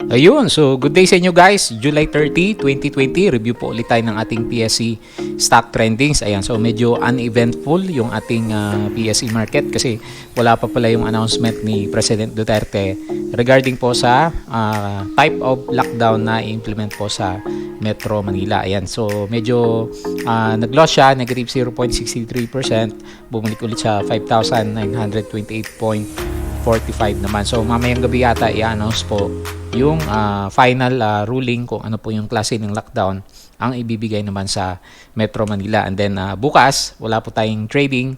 Ayun, so good day sa inyo guys. July 30, 2020, review po ulit tayo ng ating PSE stock trendings. Ayan, so medyo uneventful yung ating PSE market kasi wala pa pala yung announcement ni President Duterte regarding po sa type of lockdown na i-implement po sa Metro Manila. Ayan, so medyo nag-loss siya, negative 0.63%, bumalik ulit sa 5,928.45 naman. So mamayang gabi yata i-announce po yung final ruling kung ano po yung klase ng lockdown ang ibibigay naman sa Metro Manila. And then bukas, wala po tayong trading.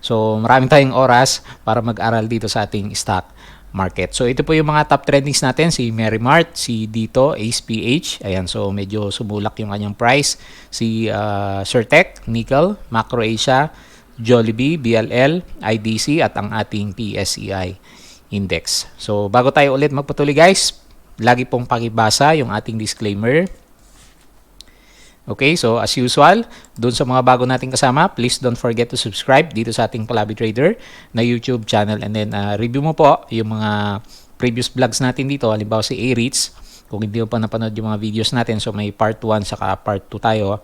So maraming tayong oras para mag-aral dito sa ating stock market. So ito po yung mga top trendings natin, si Merrimart, si Dito, Ace PH. Ayan, so medyo sumulak yung kanyang price. Si Certec, Nickel, Macro Asia, Jollibee, BLL, IDC at ang ating PSEI index. So bago tayo ulit magpatuloy guys, lagi pong pakibasa yung ating disclaimer. Okay, so as usual, doon sa mga bago nating kasama, please don't forget to subscribe dito sa ating Palabi Trader na YouTube channel, and then review mo po yung mga previous vlogs natin dito, halimbawa si A-REITs. Kung hindi mo pa napanood yung mga videos natin, so may part 1 saka part 2 tayo.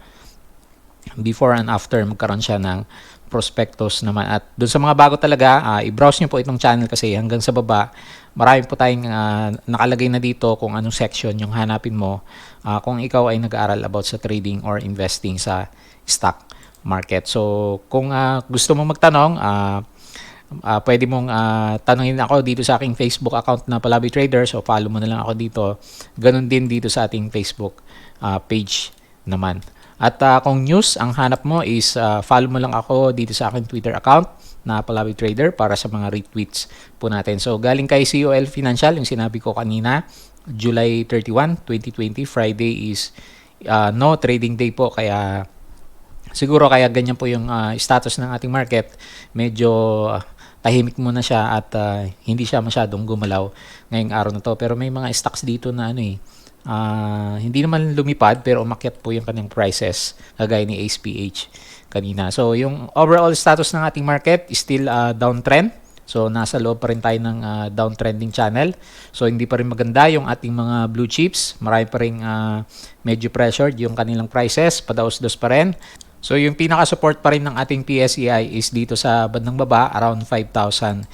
Before and after, magkaroon siya ng prospectus naman. At doon sa mga bago talaga, i-browse nyo po itong channel kasi hanggang sa baba, marami po tayong nakalagay na dito kung anong section yung hanapin mo kung ikaw ay nag-aaral about sa trading or investing sa stock market. So, kung gusto mong magtanong, pwede mong tanungin ako dito sa aking Facebook account na Palabi Trader. So, follow mo na lang ako dito. Ganon din dito sa ating Facebook page naman. At kung news ang hanap mo is follow mo lang ako dito sa aking Twitter account na Palabi Trader para sa mga retweets po natin. So galing kay COL Financial, yung sinabi ko kanina, July 31, 2020, Friday is no trading day po, kaya siguro kaya ganyan po yung status ng ating market. Medyo tahimik muna siya at hindi siya masyadong gumalaw ngayong araw na to. Pero may mga stocks dito na hindi naman lumipad pero umakyat po yung kanyang prices kagaya ni Ace PH kanina. So yung overall status ng ating market is still downtrend. So nasa loob pa rin tayo ng downtrending channel. So hindi pa rin maganda yung ating mga blue chips. Marami pa rin medyo pressured yung kanilang prices. Padaos-dos pa rin. So yung pinaka-support pa rin ng ating PSEI is dito sa bandang baba, around 5,800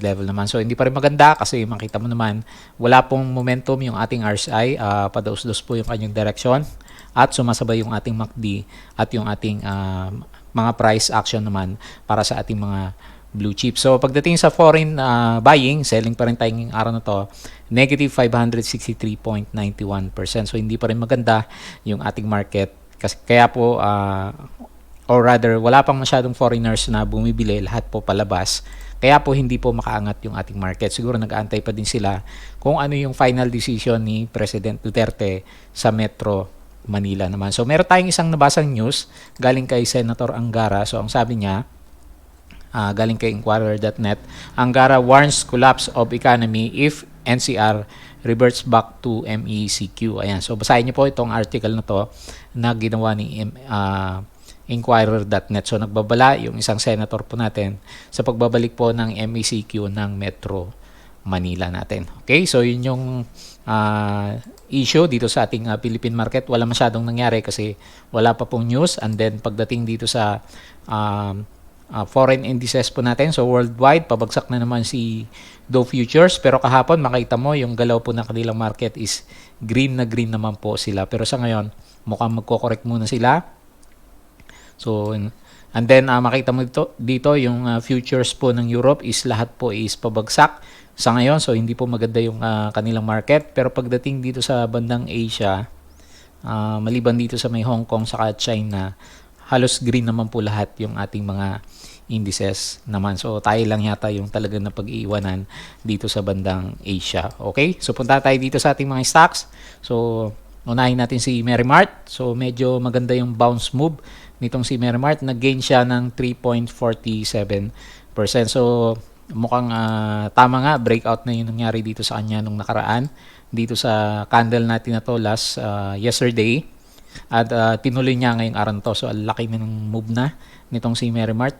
level naman. So hindi pa rin maganda kasi makita mo naman wala pong momentum yung ating RSI, padaos-dos po yung kanyang direction at sumasabay yung ating MACD at yung ating mga price action naman para sa ating mga blue chip. So pagdating sa foreign buying, selling pa rin tayo ngayong araw na to, negative 563.91%. So hindi pa rin maganda yung ating market. Kaya po, or rather, wala pang masyadong foreigners na bumibili, lahat po palabas. Kaya po hindi po makaangat yung ating market. Siguro nag-aantay pa din sila kung ano yung final decision ni President Duterte sa Metro Manila naman. So meron tayong isang nabasang news galing kay Senator Angara. So ang sabi niya, galing kay Inquirer.net, Angara warns collapse of economy if NCR reverts back to MECQ. Ayan. So basahin niyo po itong article na to na ginawa ni Inquirer.net. So nagbabala yung isang senator po natin sa pagbabalik po ng MECQ ng Metro Manila natin. Okay? So yun yung issue dito sa ating Philippine market. Wala masyadong nangyari kasi wala pa pong news. And then pagdating dito sa foreign indices po natin. So worldwide, pabagsak na naman si Dow Futures. Pero kahapon, makita mo yung galaw po ng kanilang market is green na green naman po sila. Pero sa ngayon, mukhang magko-correct muna sila. So, and then makita mo dito yung futures po ng Europe is lahat po is pabagsak sa ngayon. So hindi po maganda yung kanilang market. Pero pagdating dito sa bandang Asia, maliban dito sa may Hong Kong saka China, halos green naman po lahat yung ating mga indices naman. So tayo lang yata yung talagang napag-iiwanan dito sa bandang Asia. Okay? So punta tayo dito sa ating mga stocks. So unahin natin si Merrimart. So medyo maganda yung bounce move nitong si Merrimart. Nag-gain siya ng 3.47%. So mukhang tama nga, breakout na yung nangyari dito sa kanya nung nakaraan. Dito sa candle natin na to last yesterday. At tinuloy niya ngayong araw na to. So laki na ng move na nitong si Merrimart.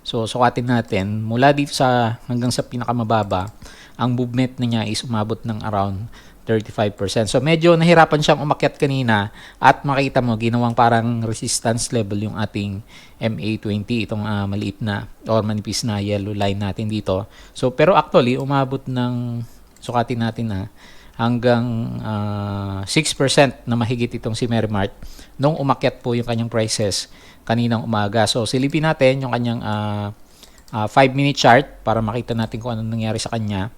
So, sukatin natin mula dito sa hanggang sa pinakamababa, ang movement na niya is umabot ng around 35%. So, medyo nahirapan siyang umakyat kanina at makita mo, ginawang parang resistance level yung ating MA20, itong maliit na or manipis na yellow line natin dito. So, pero actually, umabot ng, sukatin natin na, hanggang 6% na mahigit itong si Merrimart nung umakyat po yung kanyang prices kaninang umaga. So, silipin natin yung kanyang 5-minute chart para makita natin kung ano nangyari sa kanya.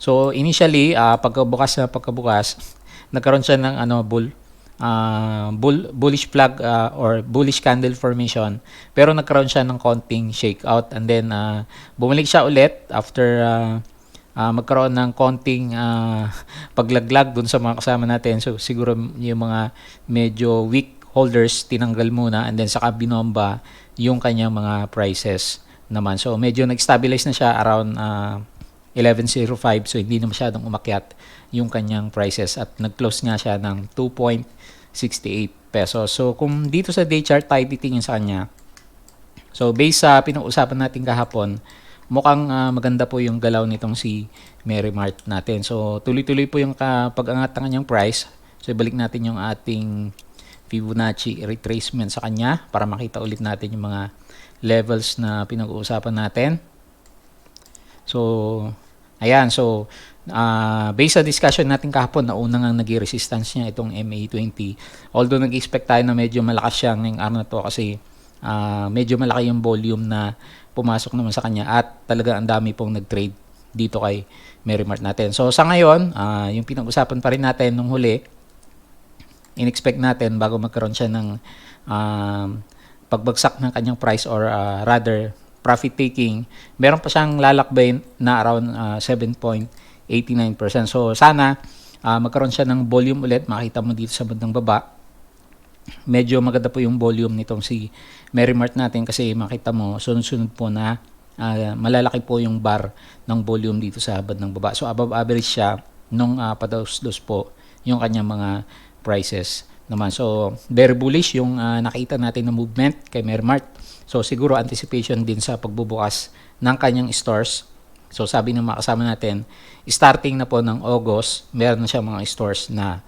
So, initially, pagkabukas, nagkaroon siya ng bullish flag or bullish candle formation, pero nagkaroon siya ng konting shakeout, and then bumalik siya ulit after magkaroon ng konting paglaglag dun sa mga kasama natin. So, siguro yung mga medyo weak holders tinanggal muna, and then saka binomba yung kanyang mga prices naman. So, medyo nag-stabilize na siya around 11.05. So, hindi na masyadong umakyat yung kanyang prices at nag-close nga siya ng 2.68 pesos. So, kung dito sa day chart tayo titingin sa kanya, so based sa pinag-usapan natin kahapon, mukhang maganda po yung galaw nitong si Merrimart natin. So, tuloy-tuloy po yung pag-angat ng kanyang price. So, ibalik natin yung ating Fibonacci retracement sa kanya para makita ulit natin yung mga levels na pinag-uusapan natin. So, ayan. So, based sa discussion natin kahapon, nauna nga nag-resistance niya itong MA20. Although nag-expect tayo na medyo malakas siya ngayong araw na to kasi medyo malaki yung volume na pumasok naman sa kanya at talaga ang dami pong nag-trade dito kay Merrimart natin. So sa ngayon, yung pinag-usapan pa rin natin nung huli, in-expect natin bago magkaroon siya ng pagbagsak ng kanyang price or rather profit taking, meron pa siyang lalakbay na around 7.89%. So sana magkaroon siya ng volume ulit, makita mo dito sa bandang baba. Medyo maganda po yung volume nitong si Merrimart natin kasi makita mo sunod-sunod po na malalaki po yung bar ng volume dito sa bandang baba. So above average siya nung padaus-dos po yung kanyang mga prices naman. So very bullish yung nakita natin na movement kay Merrimart. So siguro anticipation din sa pagbubukas ng kanyang stores. So sabi ng mga kasama natin, starting na po ng August, meron na siya mga stores na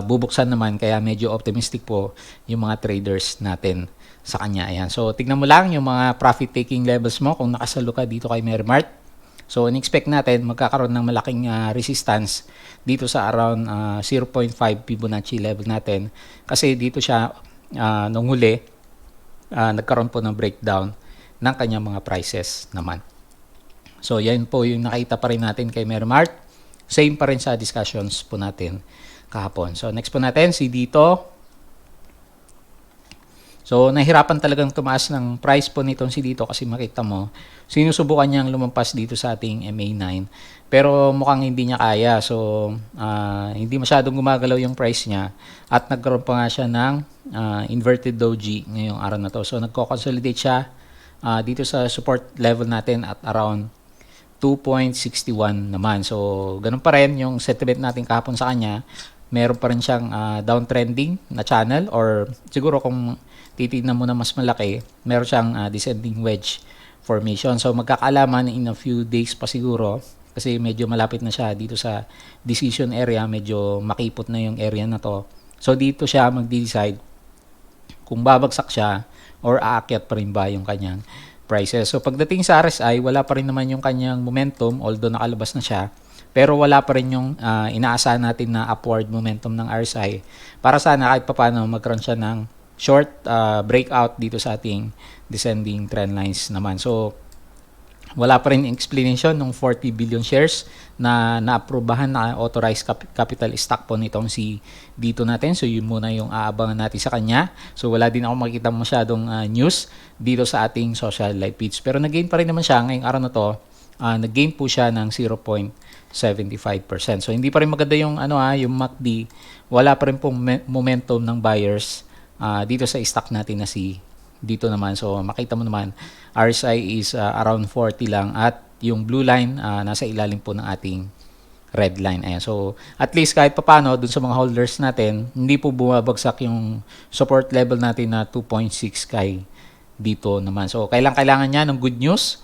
bubuksan naman, kaya medyo optimistic po yung mga traders natin sa kanya. Ayan. So tignan mo lang yung mga profit taking levels mo kung nakasalo ka dito kay Merrimart. So in-expect natin magkakaroon ng malaking resistance dito sa around 0.5 Fibonacci level natin kasi dito siya nung huli nagkaroon po ng breakdown ng kanyang mga prices naman. So yan po yung nakita pa rin natin kay Merrimart. Same pa rin sa discussions po natin kahapon. So next po natin si dito. So nahirapan talagang tumaas ng price po nitong si dito kasi makita mo sinusubukan niyang lumampas dito sa ating MA9 pero mukhang hindi niya kaya. So hindi masyadong gumagalaw yung price niya at nagkaroon pa nga siya ng inverted doji ngayong araw na to. So nagko-consolidate siya dito sa support level natin at around 2.61 naman. So ganun pa rin yung sentiment natin kahapon sa kanya. Meron pa rin siyang downtrending na channel or siguro kung titignan mo na mas malaki, meron siyang descending wedge formation. So magkakaalaman in a few days pa siguro kasi medyo malapit na siya dito sa decision area, medyo makipot na yung area na to. So dito siya magde-decide kung babagsak siya or aakyat pa rin ba yung kanyang prices. So pagdating sa RSI, wala pa rin naman yung kanyang momentum although nakalabas na siya. Pero wala pa rin yung inaasahan natin na upward momentum ng RSI para sana kahit papaano magkaroon siya ng short breakout dito sa ating descending trend lines naman. So wala pa rin explanation ng 40 billion shares na naaprubahan na authorized capital stock po nitong si dito natin. So yun muna yung aabangan natin sa kanya. So wala din ako makikita masyadong news dito sa ating social live feeds. Pero nag-gain pa rin naman siya ngayong araw na to. Nag-gain po siya ng 0.75%. So hindi pa rin maganda yung yung MACD. Wala pa rin pong momentum ng buyers dito sa stock natin na si dito naman. So makita mo naman RSI is around 40 lang at yung blue line nasa ilalim po ng ating red line. Ayan. So at least kahit papaano dun sa mga holders natin, hindi po bumabagsak yung support level natin na 2.6 kay dito naman. So kailangan niya ng good news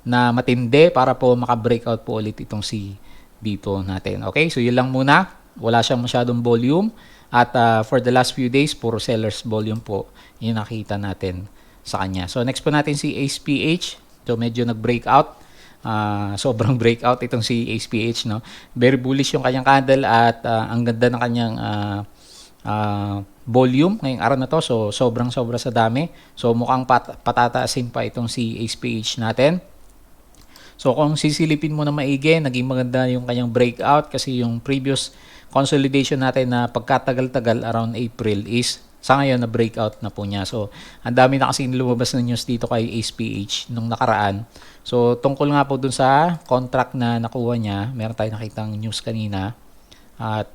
na matindi para po maka-breakout po ulit itong si dito natin. Okay, so yun lang muna. Wala siyang masyadong volume at for the last few days puro sellers volume po yung nakita natin sa kanya. So next po natin si ACE-PH. So medyo nag-breakout. Sobrang breakout itong si ACE-PH, no. Very bullish yung kanyang candle at ang ganda ng kanyang volume ngayong araw na to. So sobra sa dami. So mukhang patataasin pa itong si ACE-PH natin. So kung sisilipin mo na maigi, naging maganda yung kanyang breakout kasi yung previous consolidation natin na pagkatagal-tagal around April is sa ngayon na breakout na po niya. So ang dami na kasi lumabas na news dito kay ACE-PH nung nakaraan. So tungkol nga po dun sa contract na nakuha niya, meron tayong nakitang news kanina at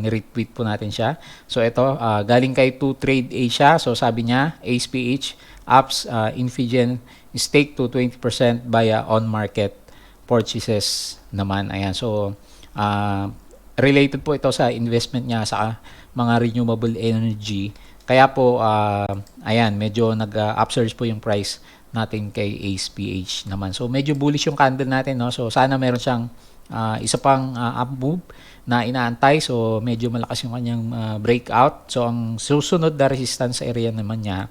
ni-retweet po natin siya. So ito, galing kay 2Trade Asia. So sabi niya, ACE-PH ups Infigen stake to 20% via on-market purchases naman. Ayan. So, related po ito sa investment niya sa mga renewable energy. Kaya po, ayan, medyo nag-upsurge po yung price natin kay ACE-PH naman. So, medyo bullish yung candle natin, no? So, sana meron siyang isa pang up move na inaantay. So, medyo malakas yung kanyang breakout. So, ang susunod na resistance area naman niya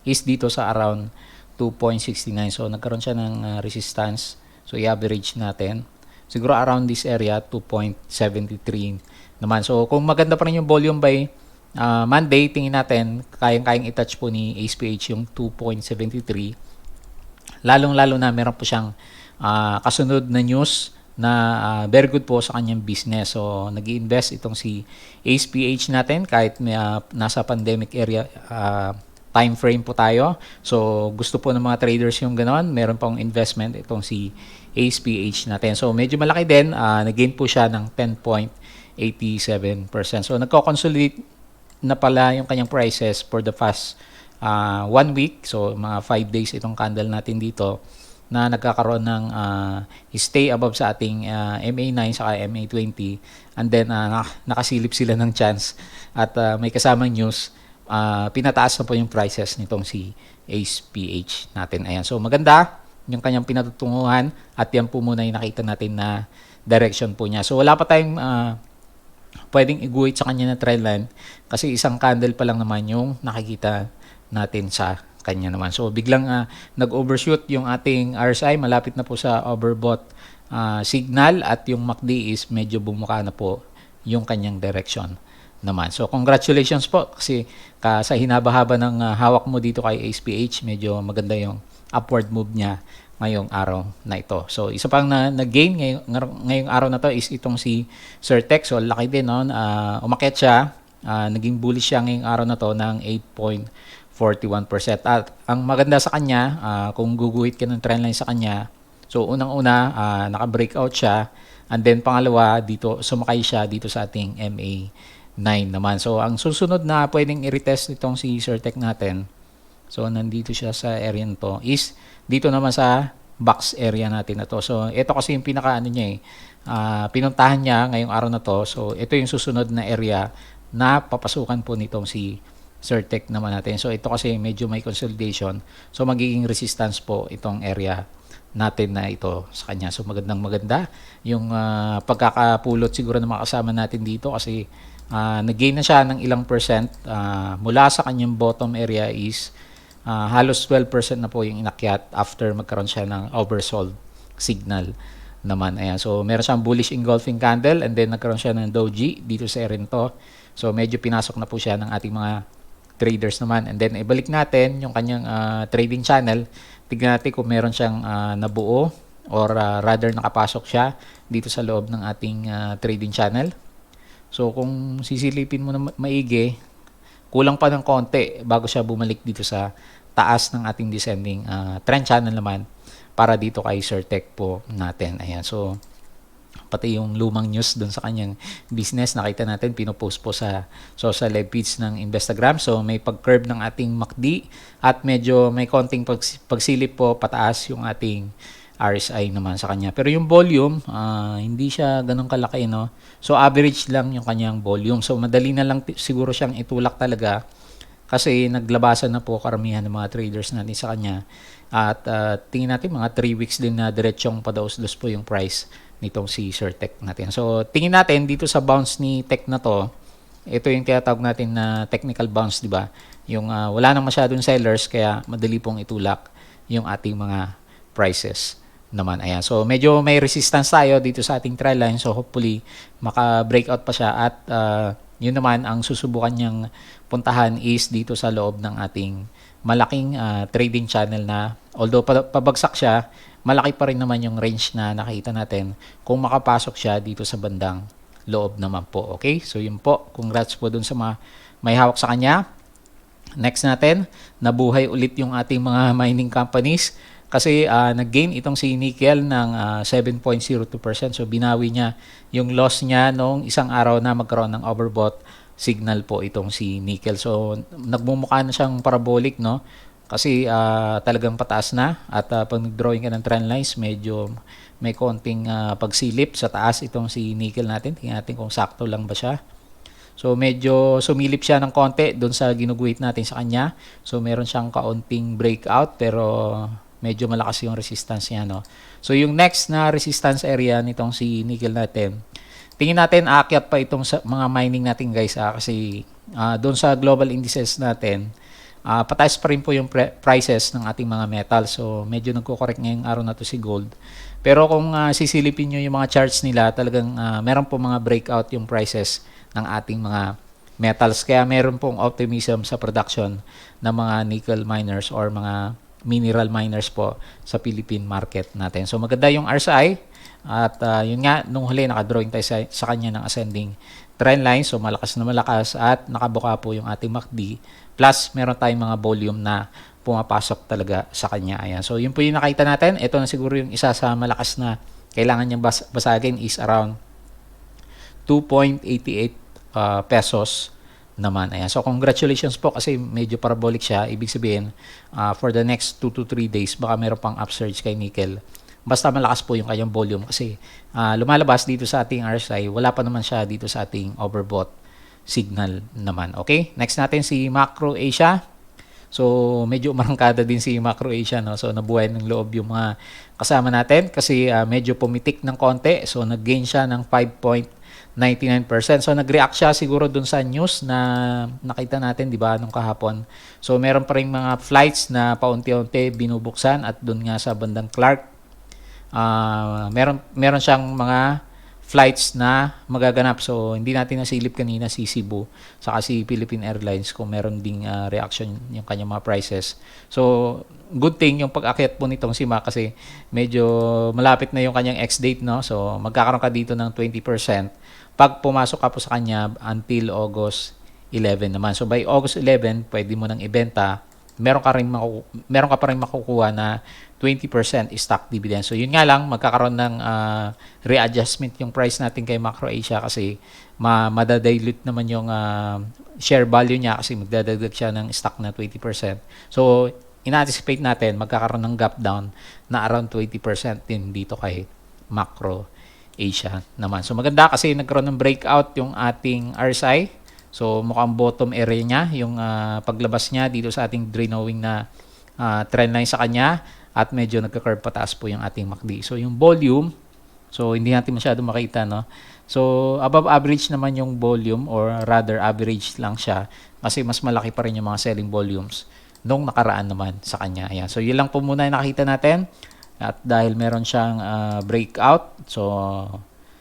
is dito sa around 2.69. So, nagkaroon siya ng resistance. So, i-average natin. Siguro around this area, 2.73 naman. So, kung maganda pa rin yung volume by Monday, tingin natin, kayang-kayang i-touch po ni ACE-PH yung 2.73. Lalong-lalo na meron po siyang kasunod na news na very good po sa kanyang business. So, nag-i-invest itong si ACE-PH natin kahit nasa pandemic area time frame po tayo. So, gusto po ng mga traders yung gano'n. Meron pong investment itong si ACE-PH natin. So, medyo malaki din. Nag-gain po siya ng 10.87%. So, nagko-consolidate na pala yung kanyang prices for the past 1 week. So, mga 5 days itong candle natin dito na nagkakaroon ng stay above sa ating MA9 saka MA20. And then, nakasilip sila ng chance at may kasamang news. Pinataas na po yung prices nitong si ACE-PH natin. Ayan. So, maganda yung kanyang pinatutunguhan at yan po muna yung nakita natin na direction po niya. So, wala pa tayong pwedeng iguhit sa kanya na trendline kasi isang candle pa lang naman yung nakikita natin sa kanya naman. So, biglang nag-overshoot yung ating RSI. Malapit na po sa overbought signal at yung MACD is medyo bumuka na po yung kanyang direction naman. So, congratulations po kasi sa hinaba-haba ng hawak mo dito kay ACE-PH, medyo maganda yung upward move niya ngayong araw na ito. So, isa pang na-gain ngayong araw na to is itong si Certec. So, laki din, no? Umakyat siya. Naging bullish siya ngayong araw na to ng 8.41%. At ang maganda sa kanya, kung guguhit ka ng trendline sa kanya, so, unang-una, naka-breakout siya. And then, pangalawa, dito, sumakay siya dito sa ating MA9 naman. So, ang susunod na pwedeng i-retest itong si Certec natin, so, nandito siya sa area nito, is dito naman sa box area natin na to. So, ito kasi yung pinaka-ano niya pinuntahan niya ngayong araw na to. So, ito yung susunod na area na papasukan po nitong si Certec naman natin. So, ito kasi medyo may consolidation. So, magiging resistance po itong area natin na ito sa kanya. So, maganda yung pagkakapulot siguro na makasama natin dito kasi nag-gain na siya ng ilang percent mula sa kanyang bottom area is halos 12% na po yung inakyat after magkaroon siya ng oversold signal naman. Ayan. So, meron siyang bullish engulfing candle and then nagkaroon siya ng doji dito sa area nito. So, medyo pinasok na po siya ng ating mga traders naman. And then, ibalik natin yung kanyang trading channel. Tignan natin kung meron siyang nabuo or rather nakapasok siya dito sa loob ng ating trading channel. So, kung sisilipin mo na maigi, kulang pa ng konti bago siya bumalik dito sa taas ng ating descending trend channel naman para dito kay Certec po natin. Ayan. So, pati yung lumang news dun sa kanyang business, nakita natin, pinopost po sa social live feeds ng Instagram. So, may pag-curve ng ating MACD at medyo may konting pagsilip po pataas yung ating RSI naman sa kanya. Pero yung volume, hindi siya ganun kalaki, no? So, average lang yung kanyang volume. So, madali na lang siguro siyang itulak talaga kasi naglabasan na po karamihan ng mga traders natin sa kanya. At tingin natin mga 3 weeks din na diretsyong padaos-dos po yung price nitong si Sir Tech natin. So tingin natin dito sa bounce ni Tech na to, ito yung tinatawag natin na technical bounce, di ba? Yung wala nang masyadong sellers kaya madali pong itulak yung ating mga prices naman. Ayan. So medyo may resistance tayo dito sa ating trend line. So hopefully maka-breakout pa siya at yun naman ang susubukan niyang puntahan is dito sa loob ng ating malaking trading channel na although pabagsak siya, malaki pa rin naman yung range na nakita natin kung makapasok siya dito sa bandang loob naman po. Okay? So yun po. Congrats po dun sa mga may hawak sa kanya. Next natin, nabuhay ulit yung ating mga mining companies kasi nag-gain itong si Nickel ng 7.02%. So binawi niya yung loss niya nung isang araw na magkaroon ng overbought signal po itong si Nickel. So nagmumukha na siyang parabolic, no? Kasi talagang pataas na at pag nag-drawing ka ng trend lines, medyo may konting pagsilip sa taas itong si Nickel natin. Tingnan natin kung sakto lang ba siya. So medyo sumilip siya ng konti doon sa ginuguhit natin sa kanya. So meron siyang kaunting breakout pero medyo malakas yung resistance niya, no. So yung next na resistance area nitong si Nickel natin, tingin natin aakyat pa itong sa mga mining natin, guys, kasi doon sa global indices natin, pataas pa rin po yung prices ng ating mga metal. So medyo nagko-correct ngayong araw na to si gold. Pero kung sisilipin nyo yung mga charts nila, talagang meron po mga breakout yung prices ng ating mga metals. Kaya meron pong optimism sa production ng mga nickel miners or mga mineral miners po sa Philippine market natin. So maganda yung RSI at yun nga, nung huli nakadrawing tayo sa kanya ng ascending trend line. So malakas na malakas at nakabuka po yung ating MACD. Plus meron tayong mga volume na pumapasok talaga sa kanya. Ayan. So yun po yung nakita natin. Ito na siguro yung isa sa malakas na kailangan niyang basagin is around 2.88 pesos naman. Ayan. So congratulations po kasi medyo parabolic siya. Ibig sabihin for the next 2 to 3 days baka meron pang upsurge kay nickel. Basta malakas po yung kanyang volume kasi lumalabas dito sa ating RSI, wala pa naman siya dito sa ating overbought signal naman. Okay? Next natin si Macro Asia. So medyo umarangkada din si Macro Asia, no? So nabuhay ng loob yung mga kasama natin kasi medyo pumitik ng konti. So nag-gain siya ng 5.99%. So nag-react siya siguro dun sa news na nakita natin, di ba, nung kahapon. So meron pa ring mga flights na paunti-unti binubuksan at dun nga sa bandang Clark, meron siyang mga flights na magaganap. So hindi natin nasilip kanina si Cebu saka si Philippine Airlines kung meron ding reaction yung kanyang mga prices. So good thing yung pag-akyat po nitong si Mac kasi medyo malapit na yung kanyang ex-date, no? So magkakaroon ka dito ng 20% pag pumasok ka po sa kanya until August 11 naman. So by August 11, pwede mo nang ibenta. Meron ka pa rin makukuha na 20% stock dividend. So yun nga lang, magkakaroon ng readjustment yung price natin kay Macro Asia kasi madadilute naman yung share value niya kasi magdadagdag siya ng stock na 20%. So in-anticipate natin magkakaroon ng gap down na around 20% din dito kay Macro Asia naman. So maganda kasi nagkaroon ng breakout yung ating RSI. So mukhang bottom area niya yung paglabas niya dito sa ating drawing na trend line sa kanya at medyo nagka-curve pataas po yung ating MACD. So yung volume, so hindi natin masyado makita, no? So above average naman yung volume or rather average lang siya kasi mas malaki pa rin yung mga selling volumes nung nakaraan naman sa kanya. Ayan. So yun lang po muna yung nakita natin at dahil meron siyang breakout, so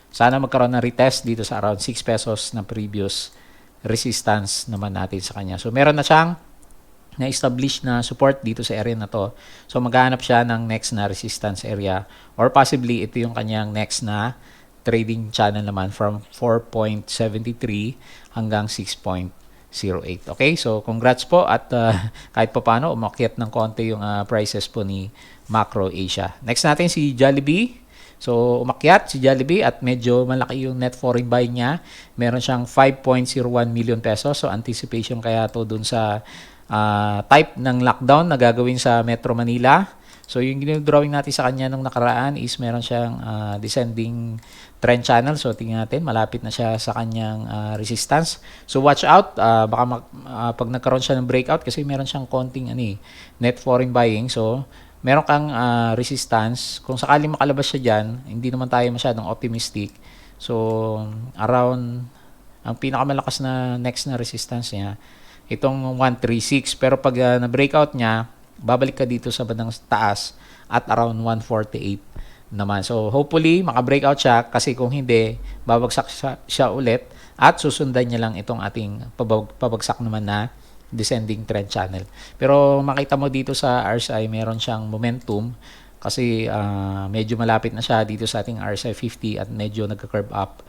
sana magkaroon ng retest dito sa around 6 pesos na previous resistance naman natin sa kanya. So meron na siyang na-establish na support dito sa area na to. So maghahanap siya ng next na resistance area or possibly ito yung kanyang next na trading channel naman from 4.73 hanggang 6.08. Okay? So congrats po at kahit pa paano umakyat ng konti yung prices po ni Macro Asia. Next natin si Jollibee. So umakyat si Jollibee at medyo malaki yung net foreign buy niya. Meron siyang 5.01 million pesos. So anticipation kaya to dun sa type ng lockdown na gagawin sa Metro Manila. So yung drawing natin sa kanya nung nakaraan is meron siyang descending trend channel. So tingnan natin, malapit na siya sa kanyang resistance. So watch out, baka pag nagkaroon siya ng breakout kasi meron siyang konting net foreign buying. So meron kang resistance. Kung sakaling makalabas siya dyan, hindi naman tayo masyadong optimistic. So around ang pinakamalakas na next na resistance niya itong 136, pero pag na-breakout niya, babalik ka dito sa bandang taas at around 148 naman. So hopefully maka-breakout siya, kasi kung hindi, babagsak siya ulit at susundan niya lang itong ating pabagsak naman na descending trend channel. Pero makita mo dito sa RSI meron siyang momentum kasi medyo malapit na siya dito sa ating RSI 50 at medyo nagka-curve up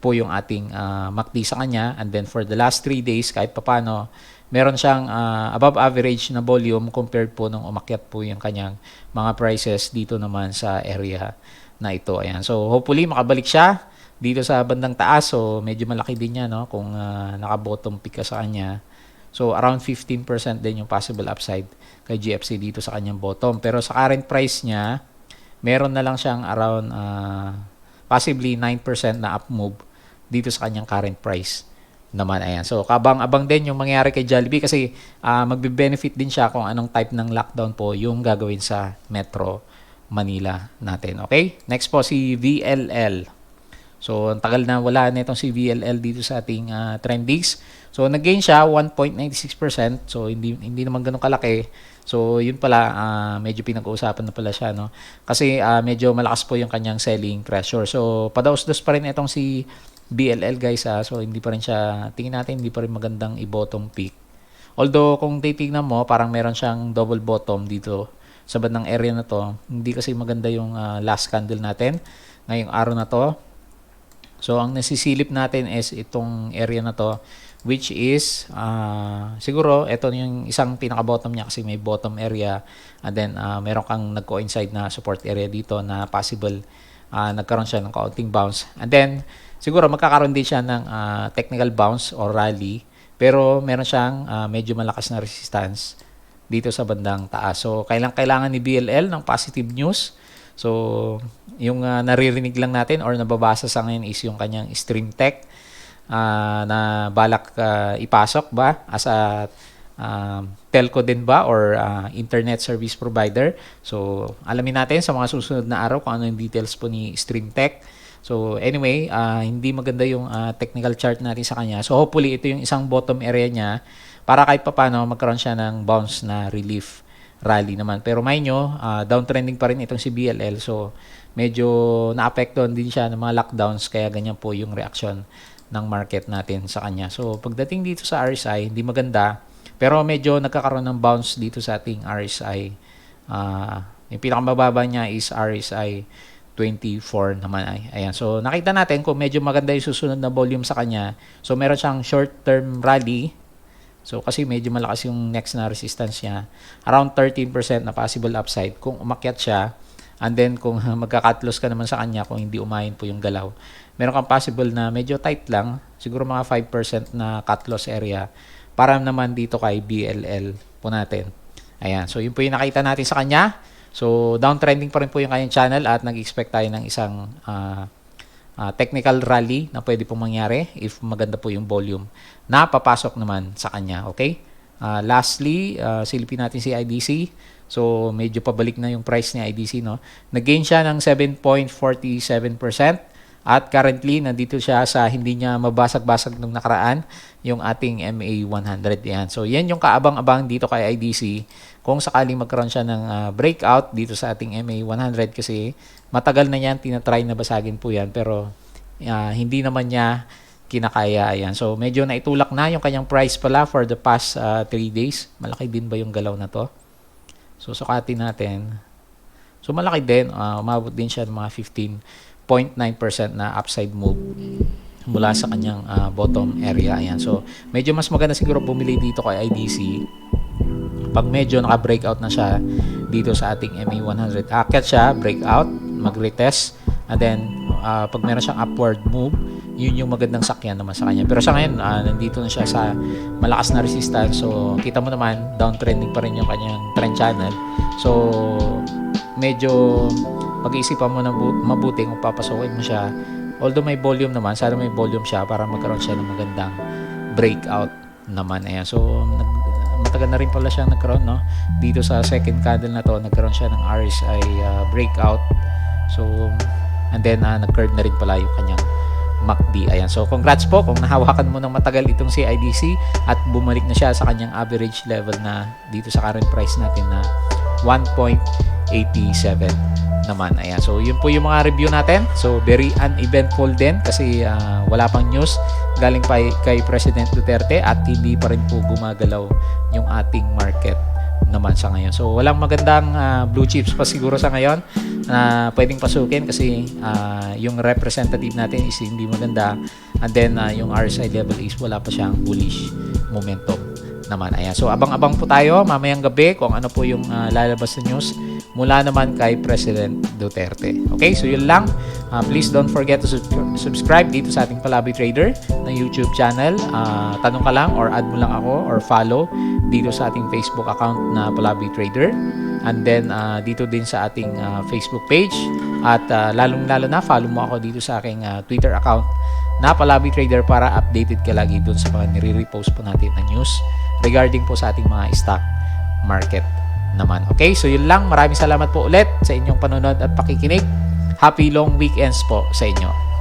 po yung ating MACD sa kanya. And then for the last 3 days, kahit papano, meron siyang above average na volume compared po nung umakyat po yung kanyang mga prices dito naman sa area na ito. Ayan. So hopefully makabalik siya dito sa bandang taas. So medyo malaki din niya, no, kung naka-bottom pick ka sa kanya. So around 15% din yung possible upside kay GFC dito sa kanyang bottom. Pero sa current price niya, meron na lang siyang around possibly 9% na up move dito sa kanyang current price naman. Ayan. So kabang-abang din yung mangyayari kay Jollibee kasi magbe-benefit din siya kung anong type ng lockdown po yung gagawin sa Metro Manila natin. Okay? Next po si VLL. So ang tagal na wala nitong si VLL dito sa ating trendings. So nag-gain siya 1.96%. So hindi naman ganoon kalaki. So yun pala, medyo pinag-uusapan na pala siya, no? Kasi medyo malakas po yung kanyang selling pressure. So padaos-dos pa rin itong si BLL, guys. So hindi pa rin siya, tingin natin, hindi pa rin magandang i-bottom peak. Although kung titignan mo, parang meron siyang double bottom dito sa bandang area na to. Hindi kasi maganda yung last candle natin ngayong araw na to. So ang nasisilip natin is itong area na to, which is siguro ito yung isang pinaka-bottom niya kasi may bottom area, and then meron kang nag-coincide na support area dito na possible nagkaroon siya ng kaunting bounce, and then siguro magkakaroon din siya ng technical bounce or rally, pero meron siyang medyo malakas na resistance dito sa bandang taas. So kailangan ni BLL ng positive news. So yung naririnig lang natin or nababasa sa ngayon is yung kanyang Stream Tech na balak ipasok ba as a telco din ba or internet service provider. So alamin natin sa mga susunod na araw kung ano yung details po ni Stream Tech. So anyway, hindi maganda yung technical chart natin sa kanya. So hopefully ito yung isang bottom area niya para kahit papano magkaroon siya ng bounce na relief rally naman. Pero mind nyo, downtrending pa rin itong si BLL. So medyo naapektuhan din siya ng mga lockdowns, kaya ganyan po yung reaction ng market natin sa kanya. So pagdating dito sa RSI, hindi maganda. Pero medyo nagkakaroon ng bounce dito sa ating RSI. Yung pinakamababa niya is RSI 24 naman. Ayan. So nakita natin kung medyo maganda yung susunod na volume sa kanya. So meron siyang short-term rally. So kasi medyo malakas yung next na resistance niya. Around 13% na possible upside kung umakyat siya. And then kung magka-cut loss ka naman sa kanya kung hindi umahin po yung galaw, meron kang possible na medyo tight lang, siguro mga 5% na cut loss area para naman dito kay BLL po natin. Ayan. So yun po yung nakita natin sa kanya. So downtrending pa rin po yung kanyang channel at nag-expect tayo ng isang technical rally na pwede pong mangyari if maganda po yung volume na papasok naman sa kanya. Okay? Lastly, silipin natin si IDC. So medyo pabalik na yung price ni IDC, no? Nag-gain siya ng 7.47% at currently nandito siya sa hindi niya mabasag-basag nung nakaraan, yung ating MA100 yan. So yan yung kaabang-abang dito kay IDC kung sakaling magkaroon siya ng breakout dito sa ating MA100, kasi matagal na yan tinatry na basagin po yan, pero hindi naman niya kinakaya. Ayan. So medyo naitulak na yung kanyang price pala for the past 3 days. Malaki din ba yung galaw na to? So sukatin natin. So malaki din, umabot din siya ng mga 15.9% na upside move mula sa kanyang bottom area. Ayan. So medyo mas maganda siguro bumili dito kay IDC pag medyo naka-breakout na siya dito sa ating MA100. Akyat siya, breakout, mag-retest, and then pag meron siyang upward move, yun yung magandang sakyan naman sa kanya. Pero sa ngayon, nandito na siya sa malakas na resistance. So kita mo naman, downtrending pa rin yung kanyang trend channel. So medyo pag-iisipan mo na mabuti kung papasokin mo siya. Although may volume naman, sana may volume siya para magkaroon siya ng magandang breakout naman. Ayan. So, matagal na rin pala siya nagkaroon, no? Dito sa second candle na to, nagkaroon siya ng RSI breakout. So, and then, nag-curve na rin pala yung kanyang MACD. Ayan. So, congrats po kung nahawakan mo ng matagal itong CIDC at bumalik na siya sa kanyang average level na dito sa current price natin na 1.87 naman. Ayan. So, yun po yung mga review natin. So, very uneventful din kasi wala pang news galing pa kay President Duterte at hindi pa rin po gumagalaw yung ating market naman sa ngayon. So, walang magandang blue chips pa siguro sa ngayon na pwedeng pasukin kasi yung representative natin is hindi maganda, and then yung RSI level is wala pa siyang bullish momentum naman. Ayan. So, abang-abang po tayo mamayang gabi kung ano po yung lalabas na news mula naman kay President Duterte. Okay, so yun lang. Please don't forget to subscribe dito sa ating Palabi Trader na YouTube channel. Tanong ka lang or add mo lang ako or follow dito sa ating Facebook account na Palabi Trader. And then, dito din sa ating Facebook page. At lalong-lalo na, follow mo ako dito sa aking Twitter account na Palabi Trader para updated ka lagi dun sa mga nire-repost po natin na news regarding po sa ating mga stock market naman. Okay, so yun lang. Maraming salamat po ulit sa inyong panonood at pakikinig. Happy long weekends po sa inyo.